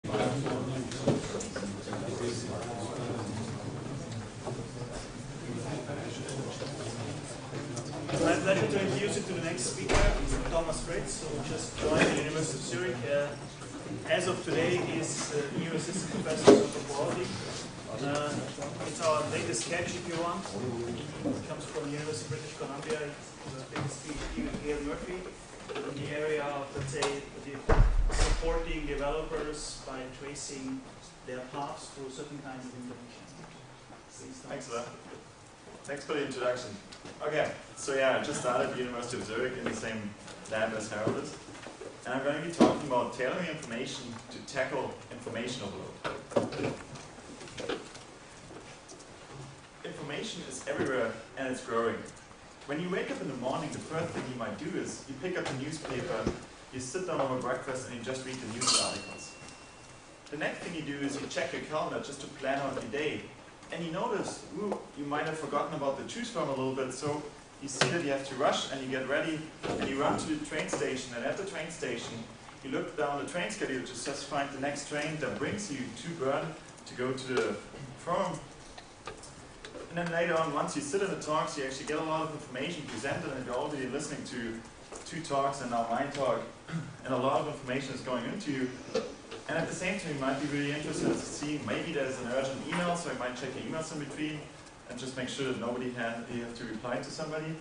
It's my pleasure to introduce you to the next speaker, Thomas Fritz, who just joined the University of Zurich. As of today, is the new assistant professor of anthropology. It's our latest sketch, if you want. It comes from the University of British Columbia. It's a famous PhD with Gail Murphy in the area of, let's say, supporting developers by tracing their paths through certain kinds of information. Thanks for that. Thanks for the introduction. Okay, so yeah, I just started at the University of Zurich in the same lab as Harold is. And I'm going to be talking about tailoring information to tackle information overload. Information is everywhere and it's growing. When you wake up in the morning, the first thing you might do is you pick up the newspaper, you sit down over breakfast and you just read the news articles. The next thing you do is you check your calendar just to plan out your day. And you notice, ooh, you might have forgotten about the choose from a little bit, so you see that you have to rush and you get ready and you run to the train station, and at the train station you look down the train schedule to just find the next train that brings you to Bern to go to the forum. And then later on, once you sit in the talks, you actually get a lot of information presented, and you're already listening to 2 talks and now my talk, and a lot of information is going into you. And at the same time, you might be really interested to see maybe there's an urgent email, so you might check your emails in between and just make sure that you have to reply to somebody.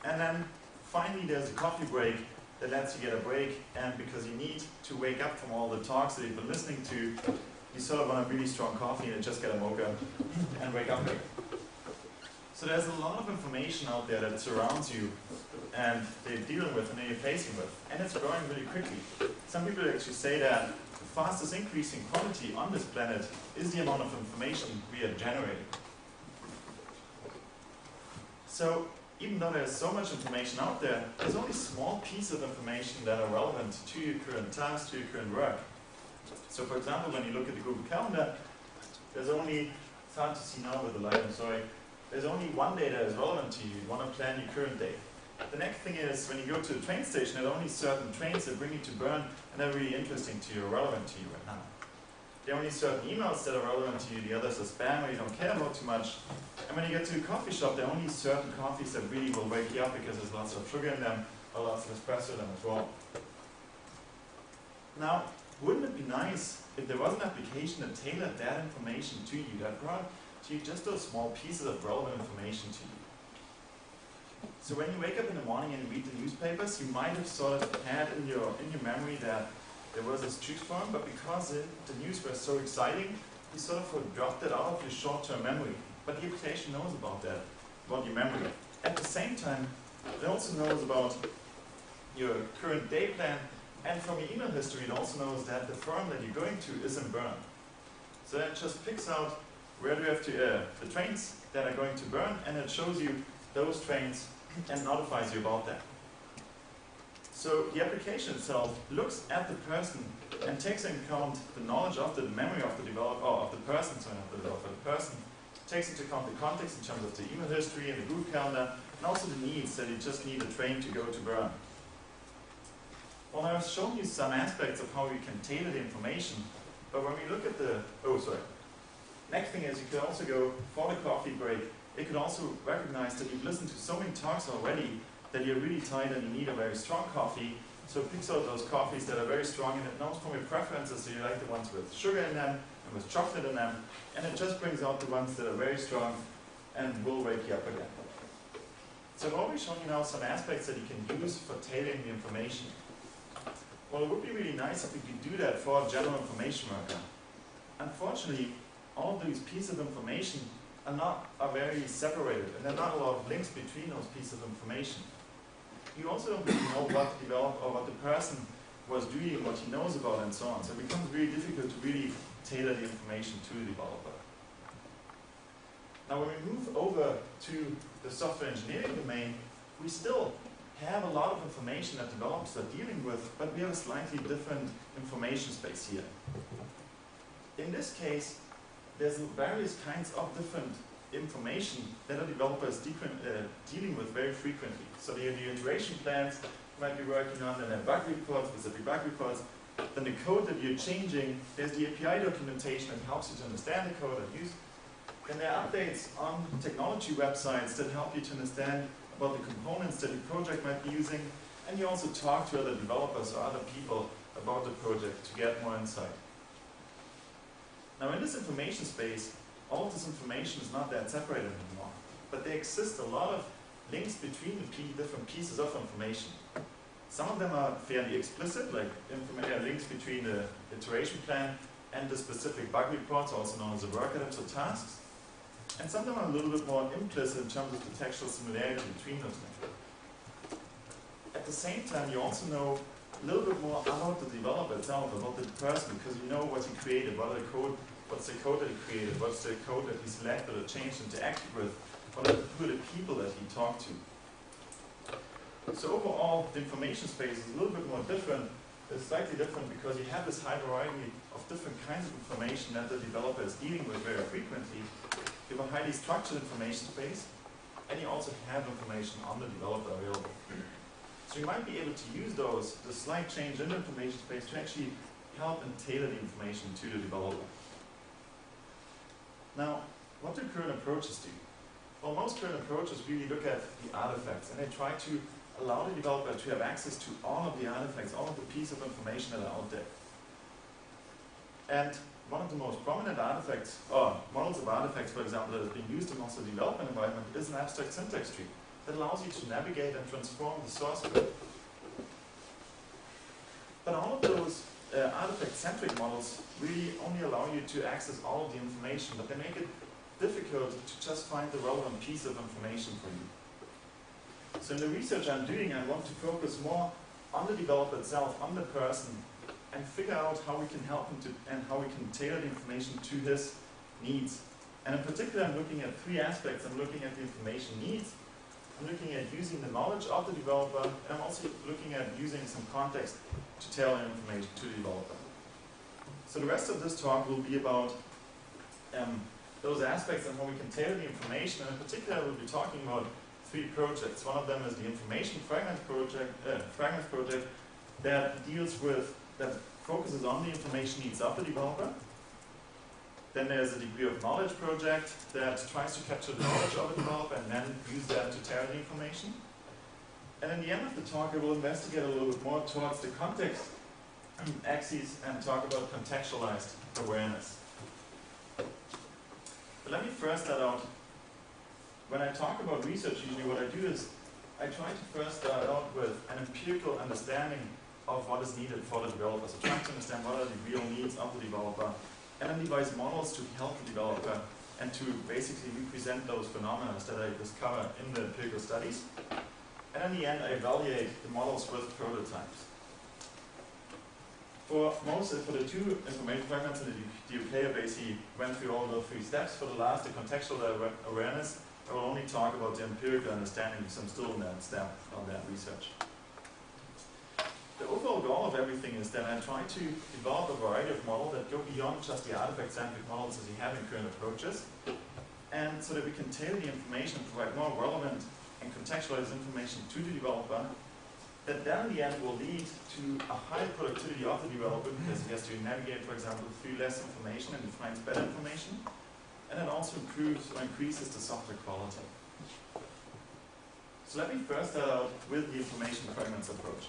And then finally, there's a coffee break that lets you get a break, and because you need to wake up from all the talks that you've been listening to, you sort of want a really strong coffee and just get a mocha and wake up again. So there's a lot of information out there that surrounds you and they're dealing with and they're facing with, and it's growing really quickly. Some people actually say that the fastest increasing quantity on this planet is the amount of information we are generating. So even though there's so much information out there, there's only small pieces of information that are relevant to your current task, to your current work. So for example, when you look at the Google Calendar, there's only, it's hard to see now with the light, I'm sorry, there's only one day that is relevant to you. You want to plan your current day. The next thing is, when you go to a train station, there are only certain trains that bring you to Bern, and they're really interesting to you, or relevant to you right now. There are only certain emails that are relevant to you, the others are spam or you don't care about too much. And when you get to a coffee shop, there are only certain coffees that really will wake you up because there's lots of sugar in them, or lots of espresso in them as well. Now, wouldn't it be nice if there was an application that tailored that information to you, that brought to you just those small pieces of relevant information to you? So when you wake up in the morning and you read the newspapers, you might have sort of had in your memory that there was this choose from, but because the news was so exciting, you sort of dropped it out of your short-term memory. But the application knows about that, about your memory. At the same time, it also knows about your current day plan, and from your email history, it also knows that the firm that you're going to is in Bern. So it just picks out where do you have to, the trains that are going to Bern, and it shows you those trains and notifies you about that. So the application itself looks at the person and takes into account the knowledge of the memory of the developer, or of the person, sorry, not the developer, the person, takes into account the context in terms of the email history and the Google Calendar, and also the needs that you just need a train to go to Bern. Well, I've shown you some aspects of how you can tailor the information, but when we look at the, next thing is you could also go for the coffee break. It could also recognize that you've listened to so many talks already that you're really tired and you need a very strong coffee. So it picks out those coffees that are very strong, and it knows from your preferences, so you like the ones with sugar in them and with chocolate in them, and it just brings out the ones that are very strong and will wake you up again. So I've already shown you now some aspects that you can use for tailoring the information. Well, it would be really nice if we could do that for a general information worker. Unfortunately, all of these pieces of information are very separated, and there are not a lot of links between those pieces of information. You also don't really know what the developer or what the person was doing, what he knows about, and so on. So it becomes really difficult to really tailor the information to the developer. Now, when we move over to the software engineering domain, we still have a lot of information that developers are dealing with, but we have a slightly different information space here. In this case, there's various kinds of different information that a developer is dealing with very frequently. So the iteration plans you might be working on, and then bug reports, specific bug reports, Then the code that you're changing, there's the API documentation that helps you to understand the code and use. Then there are updates on technology websites that help you to understand about the components that your project might be using. And you also talk to other developers or other people about the project to get more insight. Now in this information space, all of this information is not that separated anymore. But there exist a lot of links between the different pieces of information. Some of them are fairly explicit, like links between the iteration plan and the specific bug reports, also known as the work items or tasks. And some of them are a little bit more implicit in terms of the textual similarity between those things. At the same time, you also know a little bit more about the developer itself, about the person, because you know what he created, what's the code that he created, what's the code that he selected or changed and interacted with, who are the people that he talked to. So overall, the information space is a little bit more different. It's slightly different because you have this high variety of different kinds of information that the developer is dealing with very frequently. You have a highly structured information space, and you also have information on the developer available. So you might be able to use the slight change in the information space to actually help and tailor the information to the developer. Now, what do current approaches do? Well, most current approaches really look at the artifacts, and they try to allow the developer to have access to all of the artifacts, all of the pieces of information that are out there. And one of the most prominent artifacts, or models of artifacts, for example, that is being used in most of the development environment is an abstract syntax tree that allows you to navigate and transform the source code. But all of those artifact-centric models really only allow you to access all of the information, but they make it difficult to just find the relevant piece of information for you. So in the research I'm doing, I want to focus more on the developer itself, on the person, and figure out how we can help him and how we can tailor the information to his needs. And in particular, I'm looking at three aspects. I'm looking at the information needs, I'm looking at using the knowledge of the developer, and I'm also looking at using some context to tailor information to the developer. So the rest of this talk will be about those aspects and how we can tailor the information, and in particular we'll be talking about three projects. One of them is the information fragment project that focuses on the information needs of the developer. Then there's a degree of knowledge project that tries to capture the knowledge of the developer and then use that to tailor the information. And in the end of the talk, I will investigate a little bit more towards the context axis and talk about contextualized awareness. But let me first start out. When I talk about research, usually what I do is I try to first start out with an empirical understanding of what is needed for the developer. So trying to understand what are the real needs of the developer, and then devise models to help the developer and to basically represent those phenomena that I discover in the empirical studies. And in the end, I evaluate the models with prototypes. For the two information fragments in the UK, I basically went through all those three steps. For the last, the contextual awareness, I will only talk about the empirical understanding because I'm still in that step on that research. The overall goal of everything is that I try to develop a variety of models that go beyond just the artifact-centric models as we have in current approaches, and so that we can tailor the information and provide more relevant and contextualized information to the developer that then in the end will lead to a higher productivity of the developer because he has to navigate, for example, through less information and he finds better information, and it also improves or increases the software quality. So let me first start out with the information fragments approach.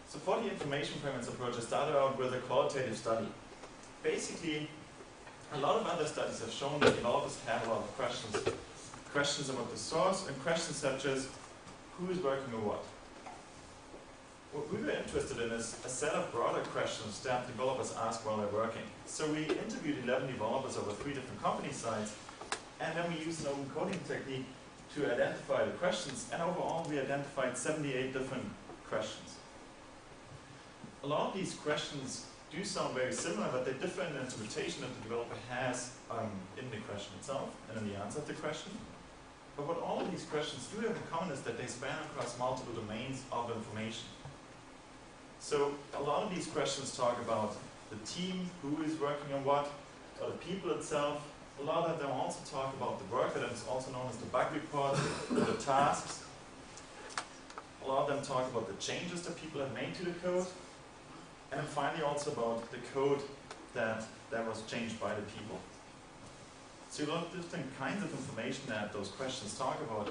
So for the information fragments approach, I started out with a qualitative study. Basically, a lot of other studies have shown that developers have a lot of questions about the source, and questions such as who is working on what. What we were interested in is a set of broader questions that developers ask while they're working. So we interviewed 11 developers over 3 different company sites, and then we used an open coding technique to identify the questions, and overall we identified 78 different questions. A lot of these questions do sound very similar, but they differ in the interpretation that the developer has in the question itself and in the answer to the question. But what all of these questions do have in common is that they span across multiple domains of information. So a lot of these questions talk about the team, who is working on what, or the people itself. A lot of them also talk about the work items, also known as the bug report, or the tasks. A lot of them talk about the changes that people have made to the code. And then finally also about the code that was changed by the people. So a lot of different kinds of information that those questions talk about.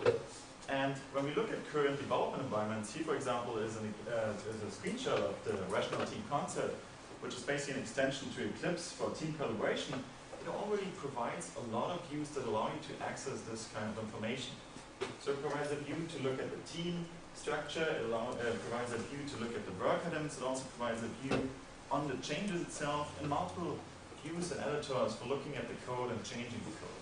And when we look at current development environments, here for example is a screenshot of the Rational Team concept, which is basically an extension to Eclipse for team collaboration. It already provides a lot of views that allow you to access this kind of information. So it provides a view to look at the team structure, it provides a view to look at the work items, it also provides a view on the changes itself, and multiple views and editors for looking at the code and changing the code.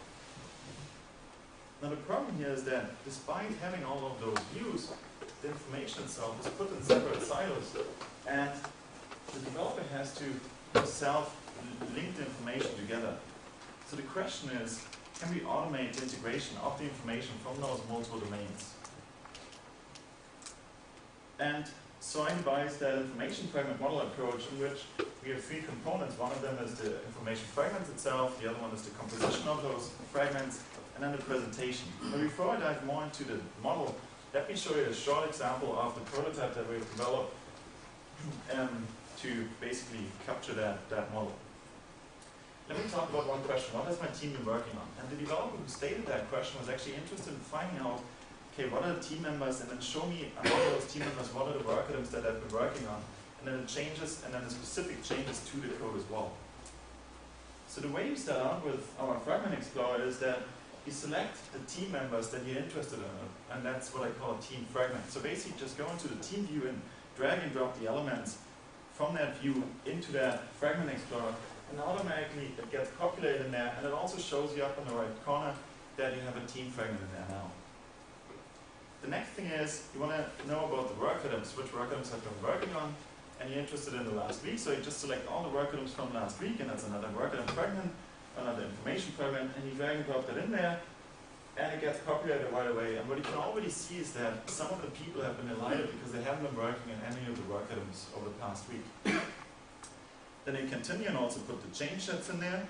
Now the problem here is that despite having all of those views, the information itself is put in separate silos, and the developer has to self-link the information together. So the question is, can we automate the integration of the information from those multiple domains? And so I devised that information fragment model approach in which we have three components. One of them is the information fragments itself, the other one is the composition of those fragments, and then the presentation. But before I dive more into the model, let me show you a short example of the prototype that we've developed to basically capture that model. Let me talk about one question. What has my team been working on? And the developer who stated that question was actually interested in finding out, okay, what are the team members, and then show me among those team members what are the work items that I've been working on, and then the changes, and then the specific changes to the code as well. So the way you start out with our Fragment Explorer is that you select the team members that you're interested in, and that's what I call a team fragment. So basically just go into the team view and drag and drop the elements from that view into that Fragment Explorer, and automatically it gets populated in there, and it also shows you up in the right corner that you have a team fragment in there now. The next thing is, you want to know about the work items, which work items have been working on, and you're interested in the last week, so you just select all the work items from last week, and that's another work item fragment, another information fragment, and you drag and drop that in there, and it gets populated right away. And what you can already see is that some of the people have been delighted because they haven't been working on any of the work items over the past week. Then you continue and also put the change sets in there.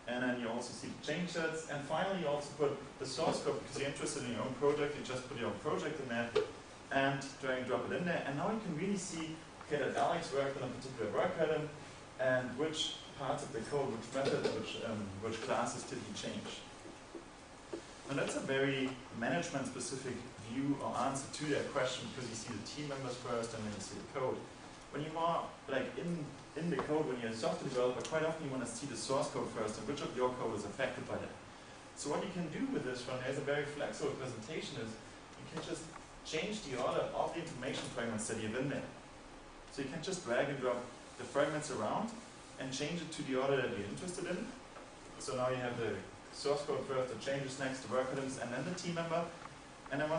And then you also see the change sets. And finally you also put the source code because you're interested in your own project. You just put your own project in there and drag and drop it in there. And now you can really see, okay, that Alex worked on a particular work item and which parts of the code, which methods, which classes did he change. And that's a very management specific view or answer to that question because you see the team members first and then you see the code. When you are like in the code, when you're a software developer, quite often you want to see the source code first and which of your code is affected by that. So what you can do with this one, there's a very flexible presentation, is you can just change the order of the information fragments that you have in there. So you can just drag and drop the fragments around and change it to the order that you're interested in. So now you have the source code first, the changes next, the work items, and then the team member. And then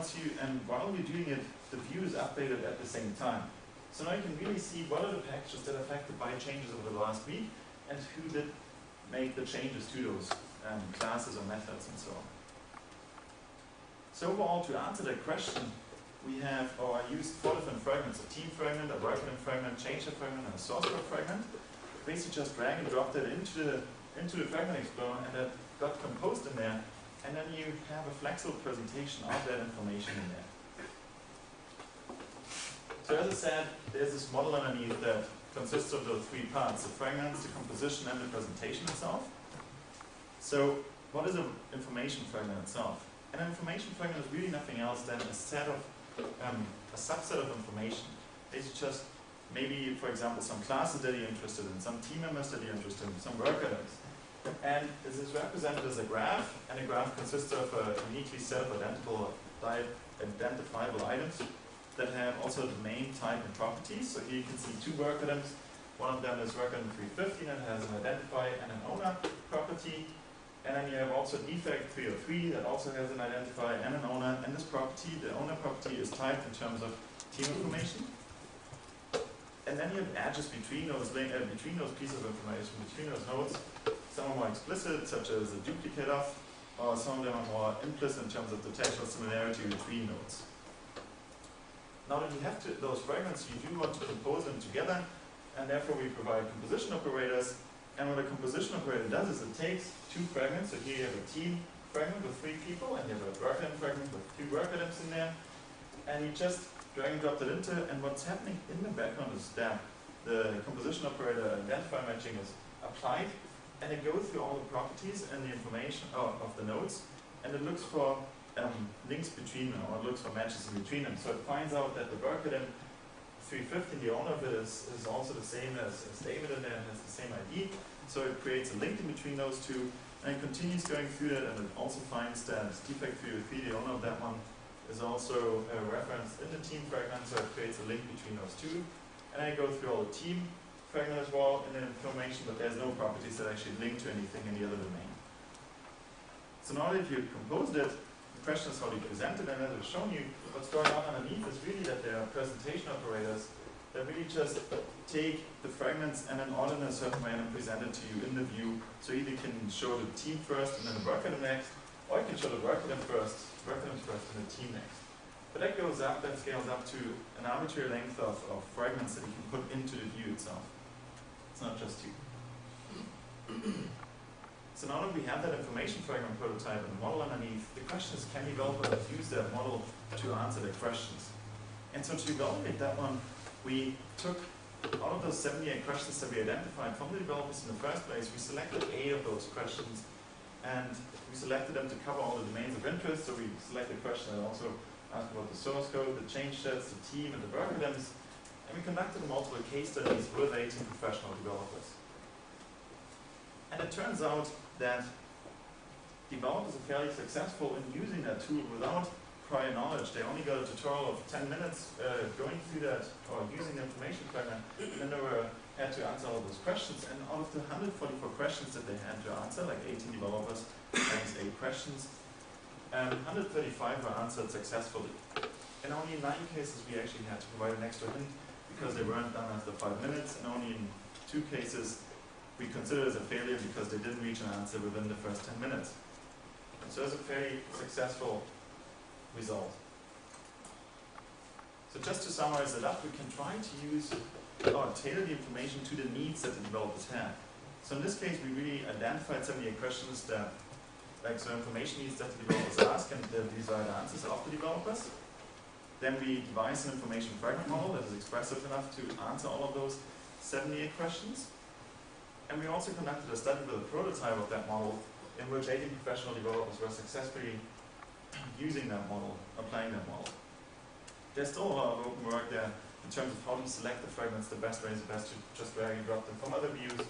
while you're doing it, the view is updated at the same time. So now you can really see what are the packages that are affected by changes over the last week, and who did make the changes to those classes or methods and so on. So overall, to answer that question, we have, I used 4 different fragments: a team fragment, a work item fragment, change set fragment, and a source code fragment. Basically just drag and drop that into the Fragment Explorer, and that got composed in there, and then you have a flexible presentation of that information in there. So as I said, there's this model underneath that consists of those 3 parts: the fragments, the composition, and the presentation itself. So what is an information fragment itself? An information fragment is really nothing else than a subset of information. It's just maybe, for example, some classes that you're interested in, some team members that you're interested in, some work items. And this is represented as a graph, and a graph consists of a uniquely set of identifiable items that have also domain, type, and properties. So here you can see 2 work items. One of them is work item 315 and has an identifier and an owner property. And then you have also defect 303 that also has an identifier and an owner. And this property, the owner property, is typed in terms of team information. And then you have edges between those pieces of information, between those nodes. Some are more explicit, such as a duplicate of, or some of them are more implicit in terms of the textual similarity between nodes. Now that you have those fragments, you do want to compose them together, and therefore we provide composition operators And what a composition operator does is it takes two fragments, so here you have a team fragment with 3 people, and you have a work item fragment with 2 work items in there, and you just drag and drop that into, and what's happening in the background is that the composition operator identifier matching is applied, and it goes through all the properties and the information of the nodes, and it looks for links between them, or it looks for matches in between them. So it finds out that the work item 350, the owner of it, is also the same as David in there and has the same ID. So it creates a link in between those two, and it continues going through that, and it also finds that defect 303, the owner of that one, is also referenced in the team fragment, so it creates a link between those two. And I go through all the team fragment as well in the information, but there's no properties that actually link to anything in the other domain. So now that you've composed it, the question is how do you present it, and as I've shown you, what's going on underneath is really that there are presentation operators that really just take the fragments and then order in a certain way and present it to you in the view. So either you can show the team first and then the work item next, or you can show the work item first and the team next. But that goes up, that scales up to an arbitrary length of fragments that you can put into the view itself. It's not just 2. So now that we have that information fragment prototype and the model underneath, the question is, can developers use that model to answer their questions? And so to evaluate that one, we took all of those 78 questions that we identified from the developers in the first place. We selected 8 of those questions, and we selected them to cover all the domains of interest. So we selected questions that also asked about the source code, the change sets, the team, and the work items. And we conducted multiple case studies with 18 professional developers. And it turns out that developers are fairly successful in using that tool without prior knowledge. They only got a tutorial of 10 minutes going through that, or using the information fragment, and then they had to answer all those questions. And out of the 144 questions that they had to answer, like 18 developers, times 8 questions, 135 were answered successfully. In only 9 cases we actually had to provide an extra hint because they weren't done after 5 minutes, and only in 2 cases we considered as a failure because they didn't reach an answer within the first 10 minutes. So it's a very successful result. So just to summarize it up, we can try to use or tailor the information to the needs that the developers have. So in this case, we really identified 78 questions that, like, so information needs that the developers ask and the desired answers of the developers. Then we devised an information fragment model that is expressive enough to answer all of those 78 questions. And we also conducted a study with a prototype of that model in which 18 professional developers were successfully using that model, applying that model. There's still a lot of open work there in terms of how to select the fragments. The best way is best to just drag and drop them from other views.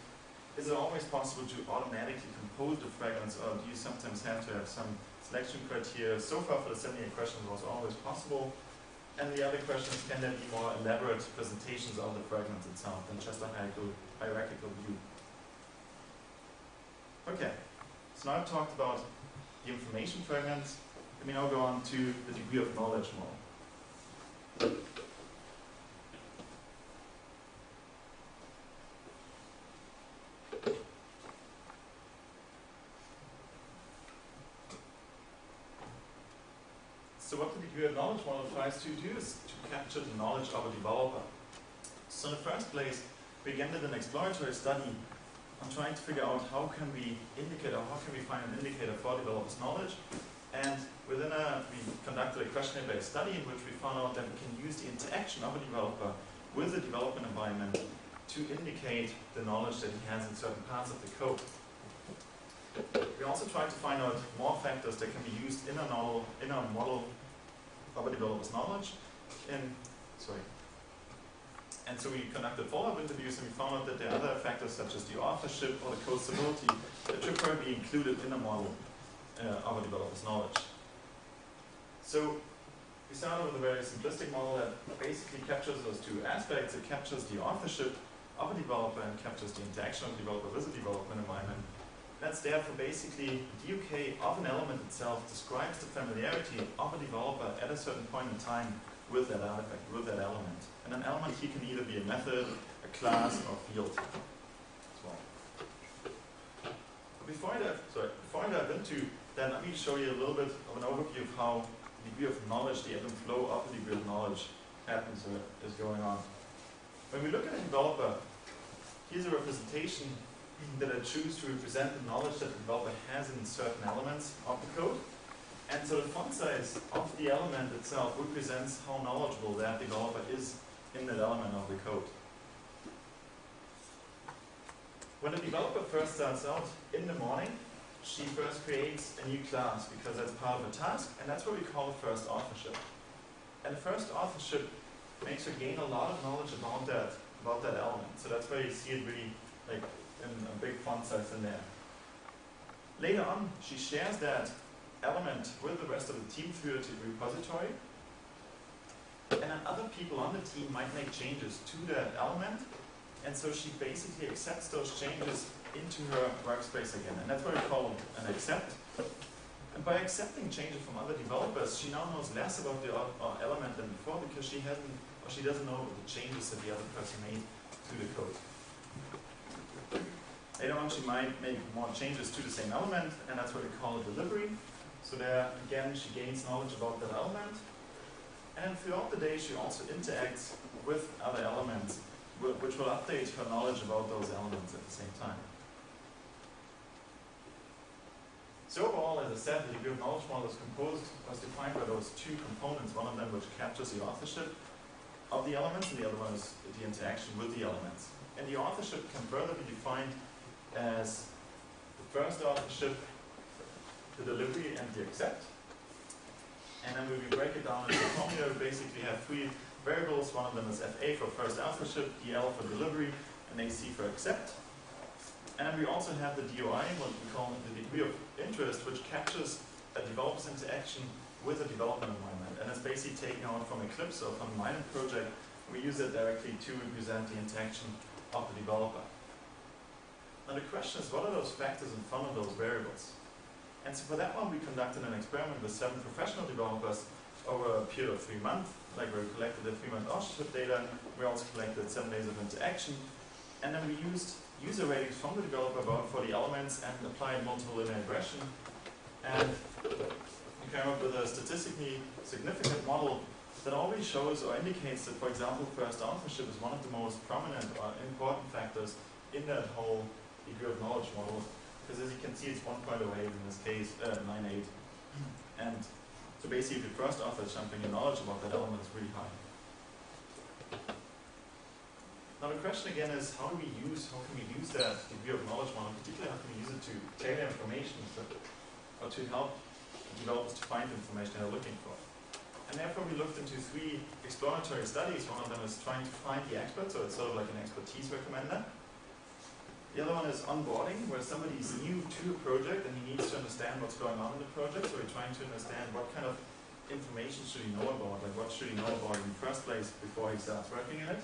Is it always possible to automatically compose the fragments, or do you sometimes have to have some selection criteria? So far for the 78 questions it was always possible. And the other question is, can there be more elaborate presentations of the fragments itself than just a hierarchical view? Okay, so now I've talked about the information fragments. Let me now go on to the degree of knowledge model. So what the degree of knowledge model tries to do is to capture the knowledge of a developer. So in the first place, we again did an exploratory study on trying to figure out how can we indicate, or how can we find an indicator for developers' knowledge. And we conducted a questionnaire-based study in which we found out that we can use the interaction of a developer with the development environment to indicate the knowledge that he has in certain parts of the code. We also tried to find out more factors that can be used in a model of a developer's knowledge. And so we conducted follow-up interviews, and we found out that there are other factors such as the authorship or the code stability that should probably be included in a model of a developer's knowledge. So we started with a very simplistic model that basically captures those 2 aspects. It captures the authorship of a developer and captures the interaction of a developer with a development environment. That's there for basically the DUK of an element itself describes the familiarity of a developer at a certain point in time with that artifact, with that element. And an element here can either be a method, a class, or a field as well. Before I dive into that, let me show you a little bit of an overview of how the degree of knowledge, the ebb and flow of the degree of knowledge happens or is going on. When we look at a developer, here's a representation that I choose to represent the knowledge that the developer has in certain elements of the code. And so the font size of the element itself represents how knowledgeable that developer is in that element of the code. When the developer first starts out in the morning, she first creates a new class because that's part of a task, and that's what we call the first authorship. And the first authorship makes her gain a lot of knowledge about that element. So that's why you see it really like in a big font size in there. Later on, she shares that element with the rest of the team through the repository. And then other people on the team might make changes to that element. And so she basically accepts those changes into her workspace again. And that's what we call an accept. And by accepting changes from other developers, she now knows less about the element than before because she doesn't know the changes that the other person made to the code. Later on, she might make more changes to the same element, and that's what we call a delivery. So there, again, she gains knowledge about that element. And throughout the day, she also interacts with other elements, which will update her knowledge about those elements at the same time. So overall, as I said, the degree of knowledge model was defined by those two components, one of them which captures the authorship of the elements, and the other one is the interaction with the elements. And the authorship can further be defined as the first authorship, the delivery, and the accept. And then when we break it down into a formula, we basically have three variables. One of them is FA for first authorship, DL for delivery, and AC for accept. And then we also have the DOI, what we call the degree of interest, which captures a developer's interaction with a development environment. And it's basically taken out from Eclipse or from the Minor project. We use it directly to represent the interaction of the developer. Now the question is, what are those factors in front of those variables? And so for that one, we conducted an experiment with 7 professional developers over a period of 3 months. Like we collected the 3-month authorship data. We also collected 7 days of interaction. And then we used user ratings from the developer for the elements and applied multiple linear regression. And we came up with a statistically significant model that always shows or indicates that, for example, first authorship is one of the most prominent or important factors in that whole degree of knowledge model. Because as you can see, it's 1.08 in this case, 9.8. And so basically, if you first author something, your knowledge about that element is really high. Now the question again is, how can we use that degree of knowledge model, particularly how can we use it to tailor information or to help developers to find information they're looking for. And therefore we looked into 3 exploratory studies. One of them is trying to find the expert, so it's sort of like an expertise recommender. The other one is onboarding, where somebody's new to a project and he needs to understand what's going on in the project, so we're trying to understand what kind of information should he know about, like what should he know about in the first place before he starts working in it.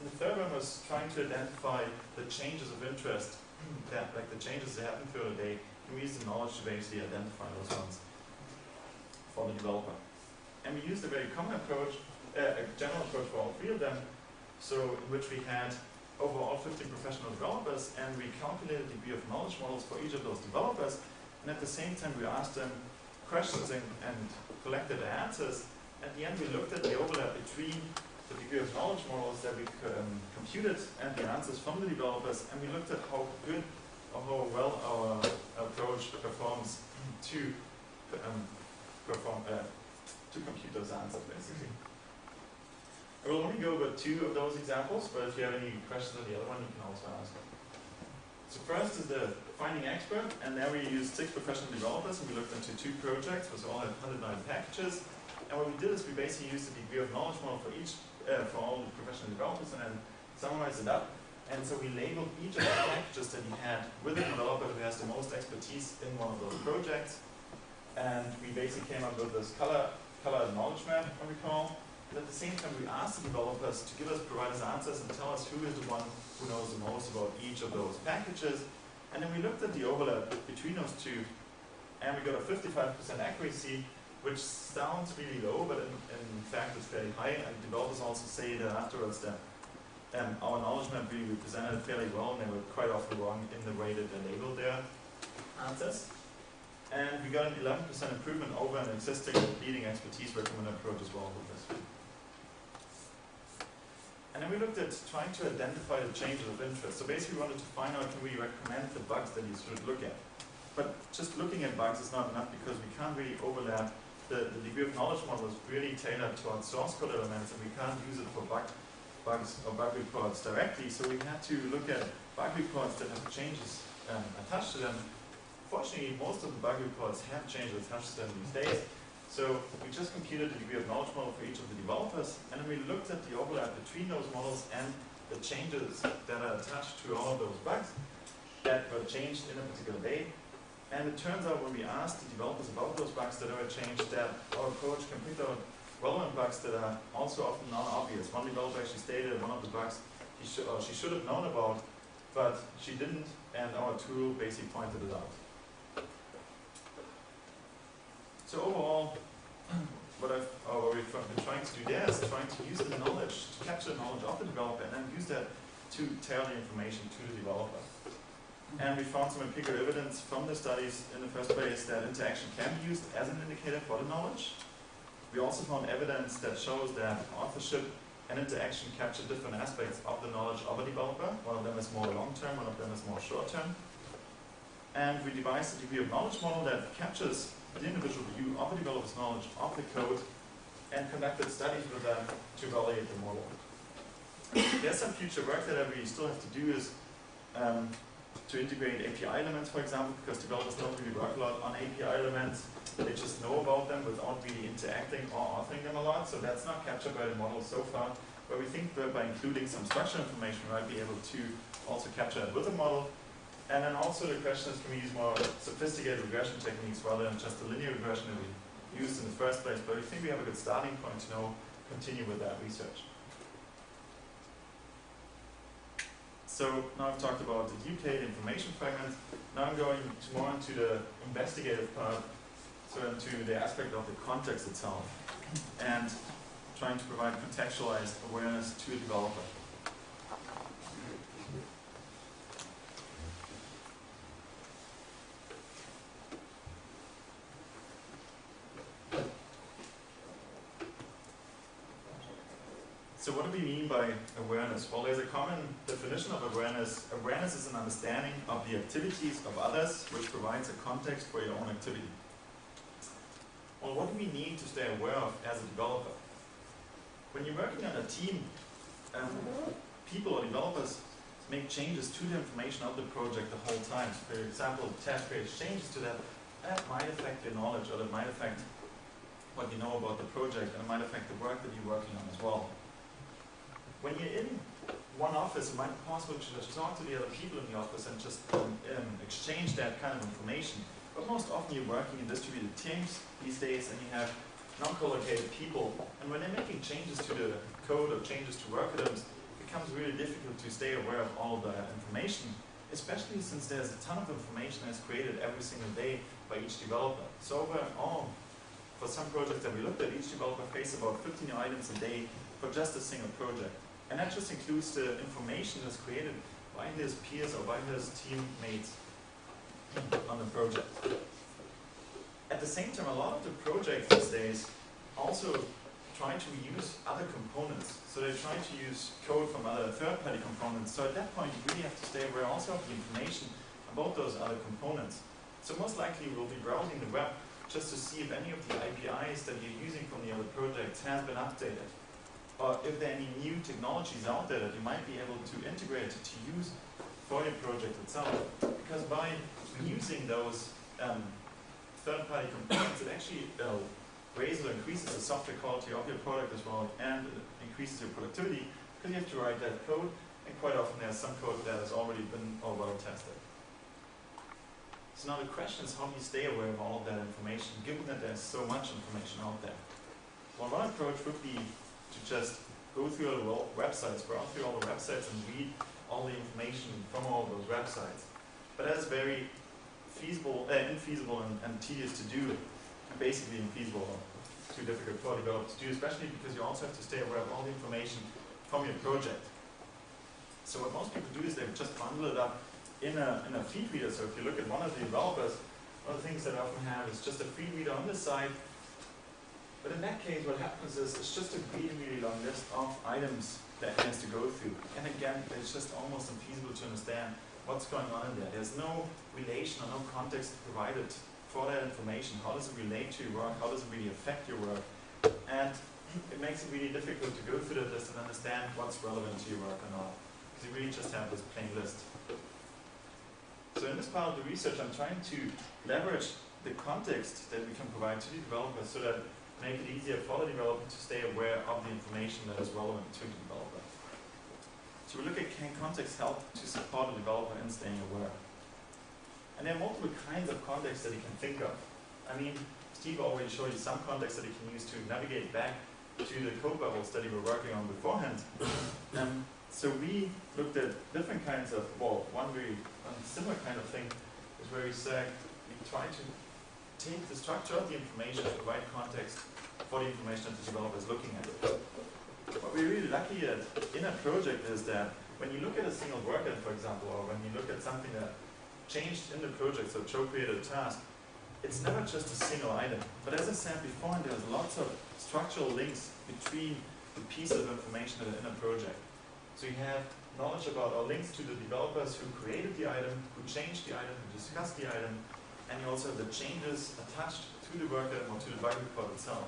And the third one was trying to identify the changes of interest, like the changes that happen throughout the day, and we used the knowledge to basically identify those ones for the developer. And we used a very common approach, a general approach for all 3 of them, so in which we had overall 50 professional developers, and we calculated the degree of knowledge models for each of those developers, and at the same time we asked them questions and collected their answers. At the end we looked at the overlap between the degree of knowledge models that we computed and the answers from the developers, and we looked at how good or how well our approach performs to compute those answers, basically. I will only go over 2 of those examples, but if you have any questions on the other one, you can also ask. So first is the finding expert, and there we used 6 professional developers, and we looked into 2 projects, which all had 109 packages. And what we did is we basically used the degree of knowledge model for each, for all the professional developers, and then summarized it up. And so we labeled each of the packages that we had with a developer who has the most expertise in one of those projects. And we basically came up with this color knowledge map, what we call. And at the same time, we asked the developers to provide us answers and tell us who is the one who knows the most about each of those packages. And then we looked at the overlap between those 2, and we got a 55% accuracy, which sounds really low, but in fact it's fairly high. And developers also say that afterwards that our knowledge map really represented it fairly well, and they were quite often wrong in the way that they labeled their answers. And we got an 11% improvement over an existing leading expertise recommender approach as well with this. And And then we looked at trying to identify the changes of interest. So basically we wanted to find out, can we recommend the bugs that you should look at. But just looking at bugs is not enough because we can't really overlap. The degree of knowledge model is really tailored towards source code elements, and we can't use it for bugs or bug reports directly. So we had to look at bug reports that have changes attached to them. Fortunately, most of the bug reports have changes attached to them these days. So we just computed the degree of knowledge model for each of the developers, and then we looked at the overlap between those models and the changes that are attached to all of those bugs that were changed in a particular day. And it turns out when we asked the developers about those bugs that were changed, that our approach can pick out relevant bugs that are also often non-obvious. One developer actually stated one of the bugs she should have known about, but she didn't, and our tool basically pointed it out. So overall, what we've been trying to do there is trying to use the knowledge, to capture the knowledge of the developer, and then use that to tailor the information to the developer. And we found some empirical evidence from the studies in the first place that interaction can be used as an indicator for the knowledge. We also found evidence that shows that authorship and interaction capture different aspects of the knowledge of a developer. One of them is more long-term, one of them is more short-term. And we devised a degree of knowledge model that captures the individual view of a developer's knowledge of the code and conducted studies with them to evaluate the model. There's some future work that we still have to do is to integrate API elements, for example, because developers don't really work a lot on API elements. They just know about them without really interacting or authoring them a lot, so that's not captured by the model so far. But we think that by including some structural information, we might be able to also capture it with the model. And then also the question is, can we use more sophisticated regression techniques rather than just the linear regression that we used in the first place? But we think we have a good starting point to know, continue with that research. So now I've talked about the UK, the information fragment. Now I'm going more into the investigative part, so into the aspect of the context itself, and trying to provide contextualized awareness to a developer. So what do we mean by awareness? Well, there's a common definition of awareness. Awareness is an understanding of the activities of others, which provides a context for your own activity. Well, what do we need to stay aware of as a developer? When you're working on a team, people or developers make changes to the information of the project the whole time. So for example, task creates changes to that. That might affect your knowledge, or that might affect what you know about the project, and it might affect the work that you're working on as well. When you're in one office, it might be possible to just talk to the other people in the office and just exchange that kind of information. But most often you're working in distributed teams these days, and you have non-collocated people. And when they're making changes to the code or changes to work items, it becomes really difficult to stay aware of all of that information, especially since there's a ton of information that's created every single day by each developer. So overall, for some projects that we looked at, each developer faced about 15 items a day for just a single project. And that just includes the information that's created by his peers or by his teammates on the project. At the same time, a lot of the projects these days also try to use other components. So they try to use code from other third-party components. So at that point, you really have to stay aware also of the information about those other components. So most likely we'll be browsing the web just to see if any of the APIs that you're using from the other projects has been updated. Or if there are any new technologies out there that you might be able to integrate to use for your project itself. Because by using those third-party components, it actually raises or increases the software quality of your product as well, and it increases your productivity, because you have to write that code, and quite often there's some code that has already been well tested. So now the question is, how do you stay aware of all of that information, given that there's so much information out there? Well, one approach would be to just go through all the websites, browse through all the websites and read all the information from all those websites. But that is very infeasible and tedious to do, and basically infeasible, too difficult for developers to do, especially because you also have to stay aware of all the information from your project. So what most people do is they just bundle it up in a feed reader. So if you look at one of the developers, one of the things that I often have is just a feed reader on the side, But in that case, what happens is it's just a really, really long list of items that he has to go through. And again, it's just almost infeasible to understand what's going on in there. There's no relation or no context provided for that information. How does it relate to your work? How does it really affect your work? And it makes it really difficult to go through that list and understand what's relevant to your work or not. Because you really just have this plain list. So in this part of the research, I'm trying to leverage the context that we can provide to the developers so that make it easier for the developer to stay aware of the information that is relevant to the developer. So we look at, can context help to support the developer in staying aware? And there are multiple kinds of context that you can think of. I mean, Steve already showed you some context that you can use to navigate back to the code bubbles that you were working on beforehand. So we looked at different kinds of, well, one similar kind of thing is where we said we try to take the structure of the information to provide context for the information that the developer is looking at. What we're really lucky at in a project is that when you look at a single worker, for example, or when you look at something that changed in the project, so Joe created a task, it's never just a single item. But as I said before, there's lots of structural links between the pieces of information that are in a project. So you have knowledge about or links to the developers who created the item, who changed the item, who discussed the item, and you also have the changes attached to the work item or to the bug report itself.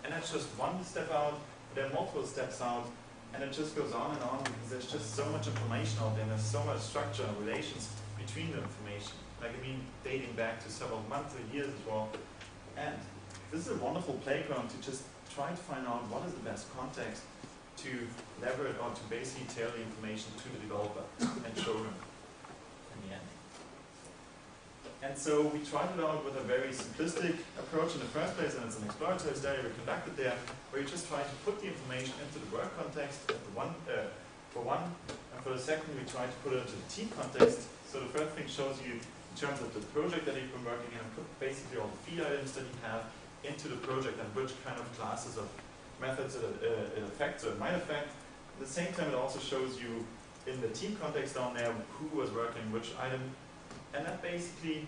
And that's just one step out, there are multiple steps out, and it just goes on because there's just so much information out there, and there's so much structure and relations between the information. Like, I mean, dating back to several months or years as well. And this is a wonderful playground to just try to find out what is the best context to leverage or to basically tailor the information to the developer and show them in the end. And so we tried it out with a very simplistic approach in the first place, and it's an exploratory study we conducted there, where you just try to put the information into the work context for one, and for the second we try to put it into the team context. So the first thing shows you in terms of the project that you've been working on, put basically all the feed items that you have into the project and which kind of classes of methods it affects or it might affect. At the same time, it also shows you in the team context down there who was working which item. And that basically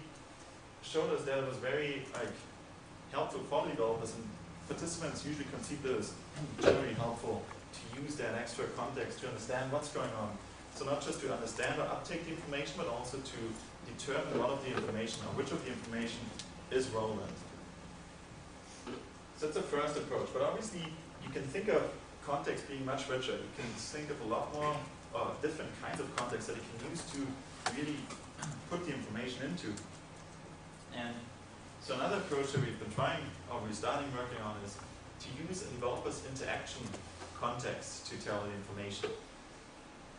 showed us that it was very helpful for the developers, and participants usually consider it as generally helpful to use that extra context to understand what's going on. So not just to understand or uptake the information, but also to determine what of the information or which of the information is relevant. So that's the first approach, but obviously you can think of context being much richer. You can think of a lot more different kinds of context that you can use to really put the information into. And so another approach that we've been trying, or we're starting working on, is to use a developer's interaction context to tell the information.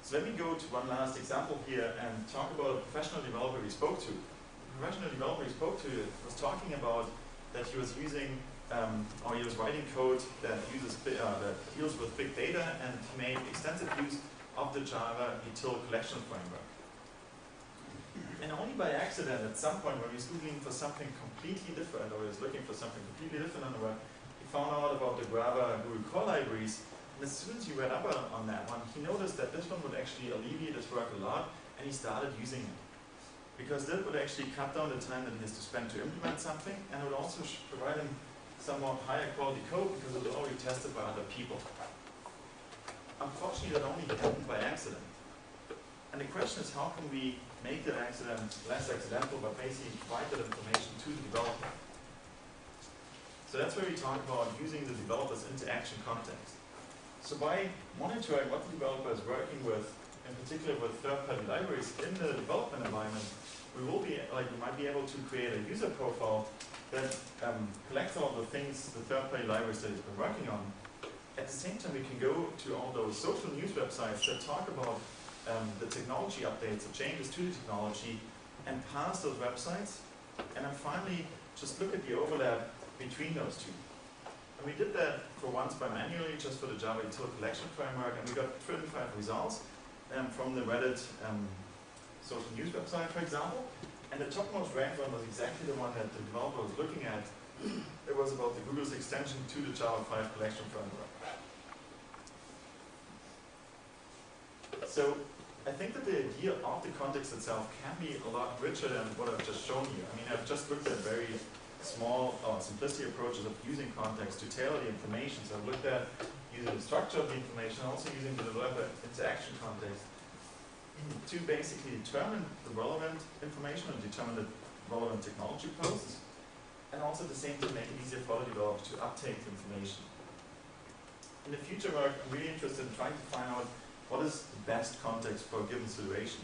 So let me go to one last example here and talk about a professional developer we spoke to. The professional developer we spoke to was talking about that he was using, or he was writing code that uses that deals with big data, and he made extensive use of the Java util collection framework. And only by accident, at some point when he was Googling for something completely different, or he was looking for something completely different on the web, he found out about the Java Google core libraries. And as soon as he read up on that one, he noticed that this one would actually alleviate his work a lot, and he started using it. Because that would actually cut down the time that he has to spend to implement something, and it would also provide him somewhat higher quality code because it was already tested by other people. Unfortunately, that only happened by accident. And the question is, how can we make that accident less accidental, but basically provide that information to the developer? So that's where we talk about using the developer's interaction context. So by monitoring what the developer is working with, in particular with third-party libraries in the development environment, we might be able to create a user profile that collects all the things, the third-party libraries that he's been working on. At the same time, we can go to all those social news websites that talk about the technology updates, the changes to the technology, and pass those websites. And then finally, just look at the overlap between those two. And we did that for once by manually, just for the Java util collection framework, and we got 35 results from the Reddit social news website, for example. And the topmost ranked one was exactly the one that the developer was looking at. It was about the Google's extension to the Java 5 collection framework. So I think that the idea of the context itself can be a lot richer than what I've just shown you. I mean, I've just looked at very small about simplicity approaches of using context to tailor the information. So I've looked at using the structure of the information, also using the developer interaction context to basically determine the relevant information and determine the relevant technology posts, and also at the same time make it easier for the developer to uptake the information. In the future work, I'm really interested in trying to find out what is the best context for a given situation.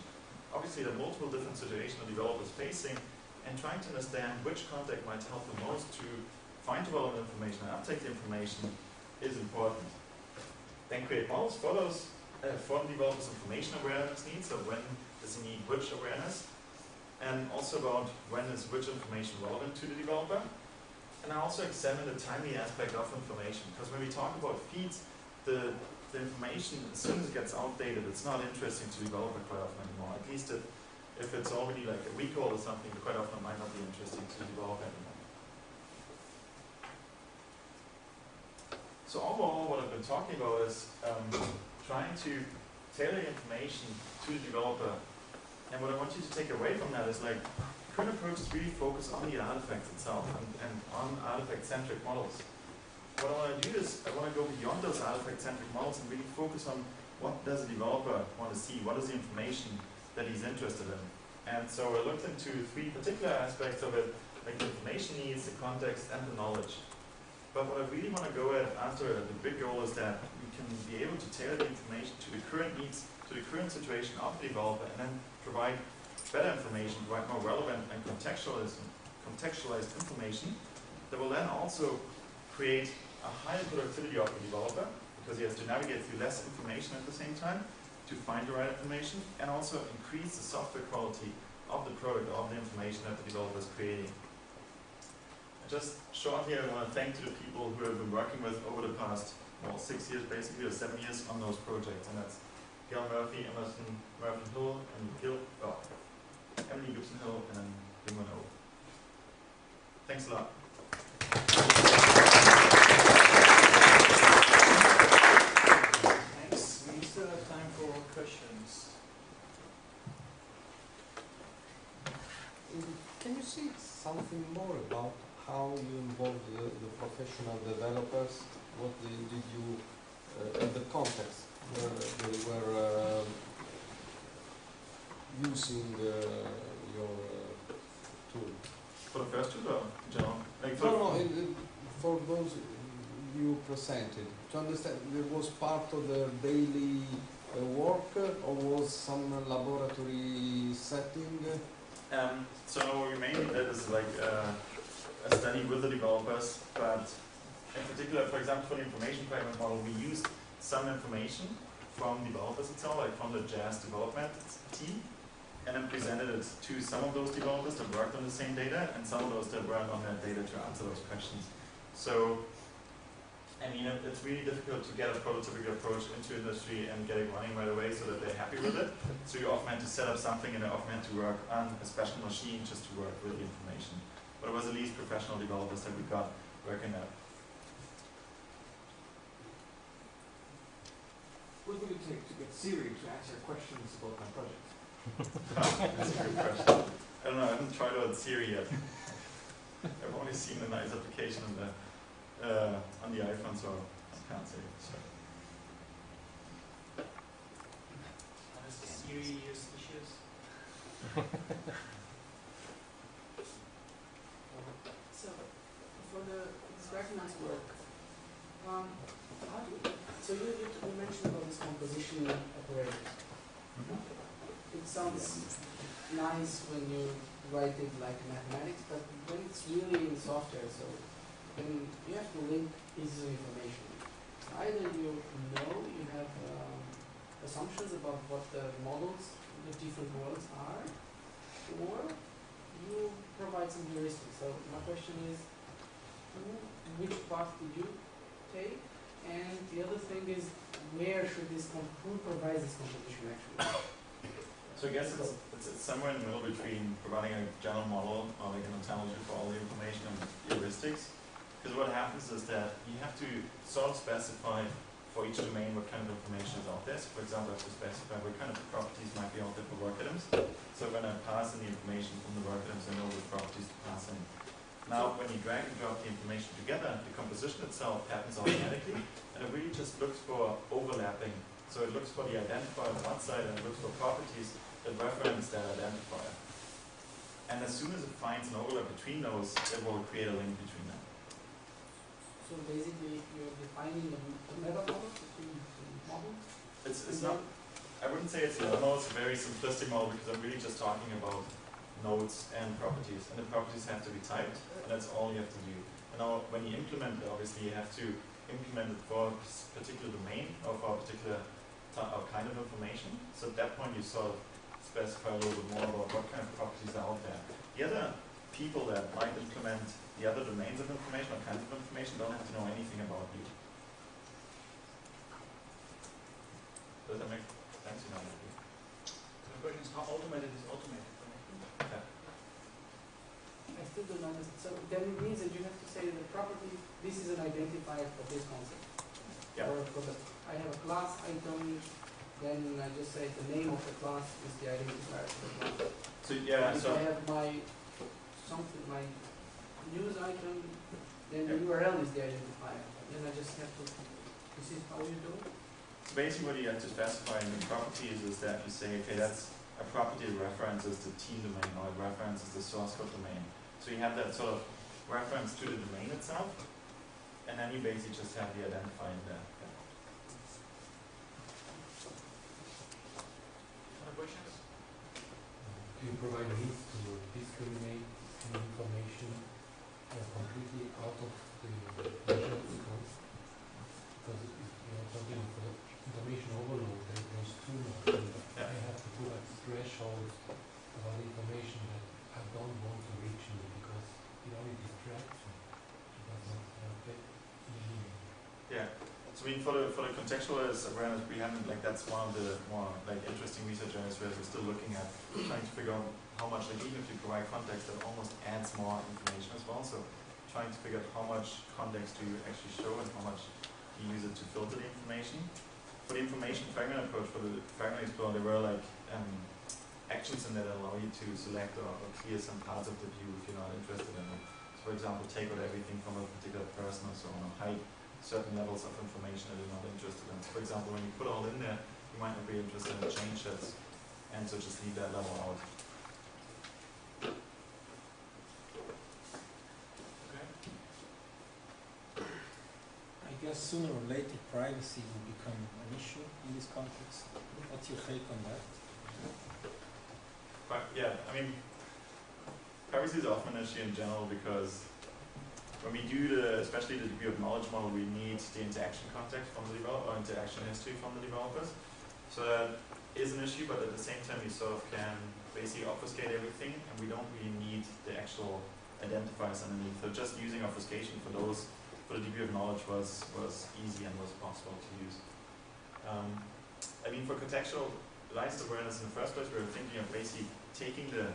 Obviously, there are multiple different situations the developer is facing, and trying to understand which context might help the most to find the relevant information and uptake the information is important. Then create models for those for the developer's information awareness needs, so when does he need which awareness, and also about when is which information relevant to the developer. And I also examine the timely aspect of information, because when we talk about feeds, the information, as soon as it gets outdated, it's not interesting to the developer quite often anymore. At least if it's already like a week old or something, quite often it might not be interesting to the developer anymore. So overall, what I've been talking about is trying to tailor information to the developer. And what I want you to take away from that is like, current approaches really focus on the artifacts itself and on artifact-centric models. What I want to do is, I want to go beyond those artifact-centric models and really focus on what does a developer want to see, what is the information that he's interested in. And so I looked into three particular aspects of it, like the information needs, the context, and the knowledge. But what I really want to go at after, the big goal is that we can be able to tailor the information to the current needs, to the current situation of the developer, and then provide better information, provide more relevant and contextualized information that will then also create a higher productivity of the developer, because he has to navigate through less information at the same time to find the right information, and also increase the software quality of the product, of the information that the developer is creating. And just shortly, I want to thank to the people who have been working with over the past 6 years basically, or 7 years on those projects, and that's Gail Murphy, Emerson Murphy-Hill, and Emily Gibson-Hill, and then Bing O. Thanks a lot. Thanks. We still have time for questions. Can you say something more about how you involve the professional developers? What did you, in the context where they were using your tool? For the first two, or in general? Like For those you presented, to understand, it was part of their daily work, or was some laboratory setting? So we mainly did is like a study with the developers, but in particular, for example, for the information fragment model, we used some information from developers itself, like from the Jazz development team, and then presented it to some of those developers that worked on the same data, and some of those that worked on that data to answer those questions. So, I mean, it's really difficult to get a prototypical approach into industry and get it running right away so that they're happy with it. So you often had to set up something, and they often had to work on a special machine just to work with the information. But it was at least professional developers that we got working there. What would it take to get Siri to answer questions about my project? That's a good question. I don't know, I haven't tried out Siri yet. I've only seen a nice application on the iPhone, so I can't say it. So. How does the Siri use issues? So, for this recognized work, so you mentioned about this composition operators. It sounds nice when you write it like mathematics, but when it's really in software, so then you have to link pieces of information. Either you know you have assumptions about what the models, the different worlds are, or you provide some heuristics. So my question is, which path did you take? And the other thing is, where should who provides this composition actually? So I guess it's somewhere in the middle between providing a general model or like an analogy for all the information and heuristics. Because what happens is that you have to sort of specify for each domain what kind of information is out there. So for example, I have to specify what kind of properties might be out there for work items. So when I pass in the information from the work items, I know what properties to pass in. Now, when you drag and drop the information together, the composition itself happens automatically, and it really just looks for overlapping. So it looks for the identifier on one side, and it looks for properties that reference that identifier. And as soon as it finds an overlap between those, it will create a link between them. So basically, you're defining the meta model between the model. It's not. I wouldn't say it's a model. It's a very simplistic model because I'm really just talking about nodes and properties, and the properties have to be typed, and that's all you have to do. And now, when you implement it, obviously you have to implement it for a particular domain or for a particular kind of information. So at that point, you sort of specify a little bit more about what kind of properties are out there. The other people that might implement the other domains of information or kinds of information don't have to know anything about you. Does that make sense? You know, The question is how automated is automated? yeah. I still don't understand. So then it means that you have to say that the property, this is an identifier for this concept. Yeah. Or for the, I have a class item, then I just say the name of the class is the identifier for the class. So yeah, If so I have my news item, then the URL is the identifier. Then I just have to, this is how you do it? So basically what you have to specify in the properties is that you say, okay, that's a property that references the team domain or it references the source code domain. So you have that sort of reference to the domain itself, and then you basically just have the identifier in there. Other questions? Do you provide a means to discriminate any information completely out of the measurement code? Because you know something for information overload that goes too much, and Yeah. I have to put a threshold about information that I don't want to reach me because it only distracts me. It does not affect the meaning. Yeah. So I mean, for the contextualized awareness, we haven't, like, that's one of the more like interesting research areas where we're still looking at trying to figure out how much, like, even if you provide context, that almost adds more information as well. So trying to figure out how much context do you actually show and how much you use it to filter the information. For the information fragment approach, for the fragment explorer, there were like actions in that allow you to select or clear some parts of the view if you're not interested in it. So for example, take out everything from a particular person or so on, or hide certain levels of information that you're not interested in. So for example, when you put all in there, you might not be interested in change sets, and so just leave that level out. Okay. I guess sooner or later privacy will become an issue in this context. What's your take on that? But yeah, I mean, privacy is often an issue in general because when we do especially the degree of knowledge model, we need the interaction context from the developer, or interaction history from the developers. So that is an issue, but at the same time, we sort of can basically obfuscate everything, and we don't really need the actual identifiers underneath. So just using obfuscation for those, for the degree of knowledge was easy and was possible to use. I mean, for contextualized awareness in the first place, we were thinking of basically taking the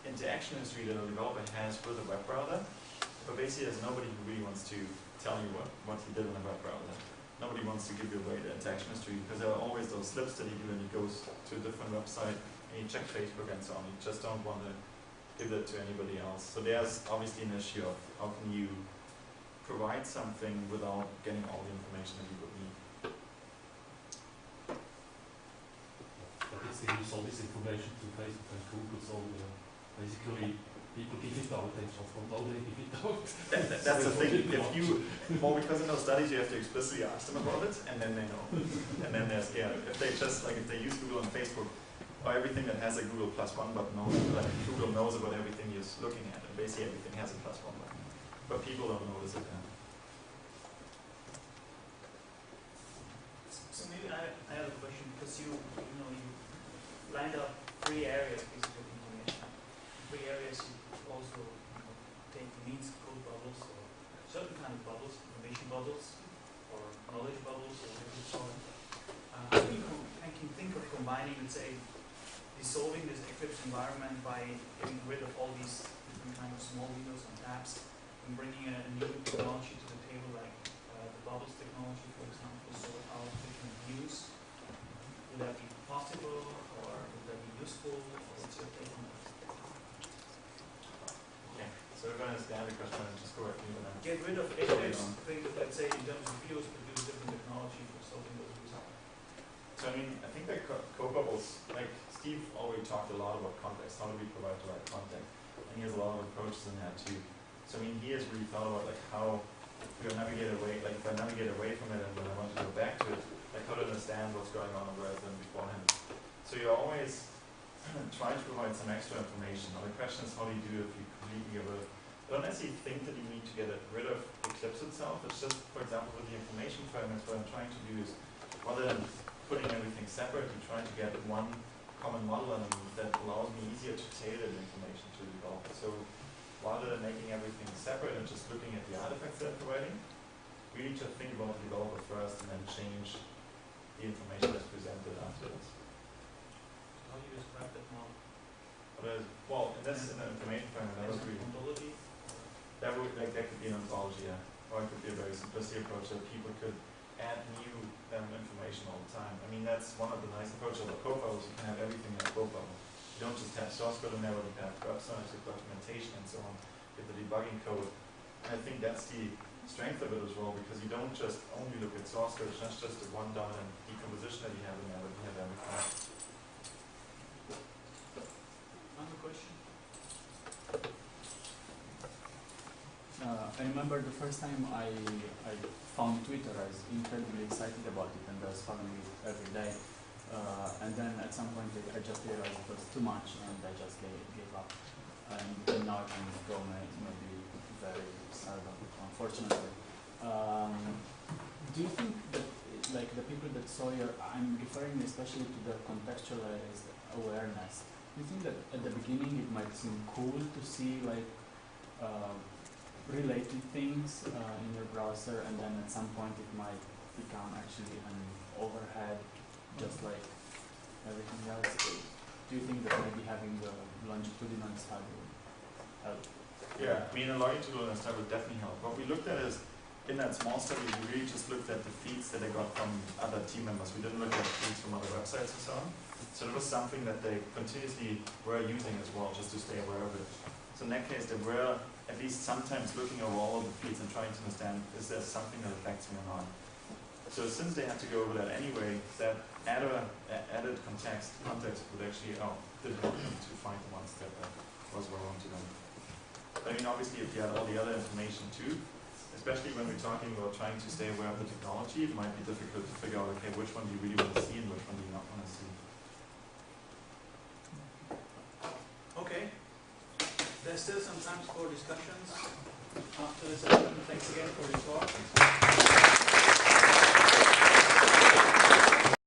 interaction history that a developer has with a web browser. But basically, there's nobody who really wants to tell you what he did on a web browser. Nobody wants to give you away the interaction history because there are always those slips that he do, and he goes to a different website and you check Facebook and so on. You just don't want to give that to anybody else. So there's obviously an issue of how can you provide something without getting all the information that you would need. But it's the use all this information to Facebook and Google, so basically people give it out, they just don't already give it out. That's the thing. If you, well, because in those studies you have to explicitly ask them about it, and then they know. And then they're scared. If they just, like, if they use Google and Facebook, or everything that has a Google +1 button, like Google knows about everything you're looking at, and basically everything has a +1 button. But people don't notice it. So maybe I have a question, because you lined up 3 areas basically of information. 3 areas you also take means code bubbles, or certain kind of bubbles, information bubbles, or knowledge bubbles, or whatever you call it. I can think of combining, let's say, dissolving this Eclipse environment by getting rid of all these different kind of small windows and tabs, and bringing a new technology to the table, like the bubbles technology, for example, sort out different views. Would that be possible, or would that be useful, or what's your take on that? Okay. So So we're going to understand the question and just correctly with that. Get rid of edits, let's say, in terms of views, but use different technology for solving those results. So I mean, I think that co-bubbles, like Steve already talked a lot about context. How do we provide the right context? And he has a lot of approaches in that too. So I mean, he has really thought about like how we navigate away, like if I navigate away from it and when I want to go back to it, like how to understand what's going on rather than beforehand. So you always try to provide some extra information. Now the question is, how do you do it if you completely get rid of? I don't necessarily think that you need to get rid of Eclipse itself. It's just, for example, with the information fragments, what I'm trying to do is, rather than putting everything separate, you try to get one common model element that allows me easier to tailor the information to the developer. So rather than making everything separate and just looking at the artifacts they're providing, we need to think about the developer first and then change the information that's presented afterwards. How do you describe that model? Well, in this information fragment, that was really ontology. that could be an ontology, yeah. Or it could be a very simplistic approach that people could add new information all the time. I mean, that's one of the nice approaches of profiles. You can have everything in a profile. You don't just have source code in there, but you have websites with documentation and so on, with the debugging code. And I think that's the strength of it as well, because you don't just only look at source code, it's not just the one dominant decomposition that you have in there, but you have everything. Another question? I remember the first time I found Twitter, I was incredibly excited about it and I was following it every day. And then at some point I just realized it was too much and I just gave up. And now I can go maybe very seldom, unfortunately. Do you think that, like the people that saw your, I'm referring especially to the contextualized awareness, do you think that at the beginning it might seem cool to see like related things in your browser, and then at some point it might become actually an overhead, just like everything else? Do you think that maybe having the longitudinal study would help? Yeah, I mean, a longitudinal study would definitely help. What we looked at is, in that small study, we really just looked at the feeds that they got from other team members. We didn't look at feeds from other websites and so on. So it was something that they continuously were using as well, just to stay aware of it. So in that case, they were at least sometimes looking over all of the feeds and trying to understand, is there something that affects me or not? So since they had to go over that anyway, that added context would actually did help them to find the ones that was wrong to them. I mean, obviously, if you had all the other information too, especially when we're talking about trying to stay aware of the technology, it might be difficult to figure out, okay, which one do you really want to see and which one do you not want to see. Okay. There's still some time for discussions after the session. Thanks again for your talk.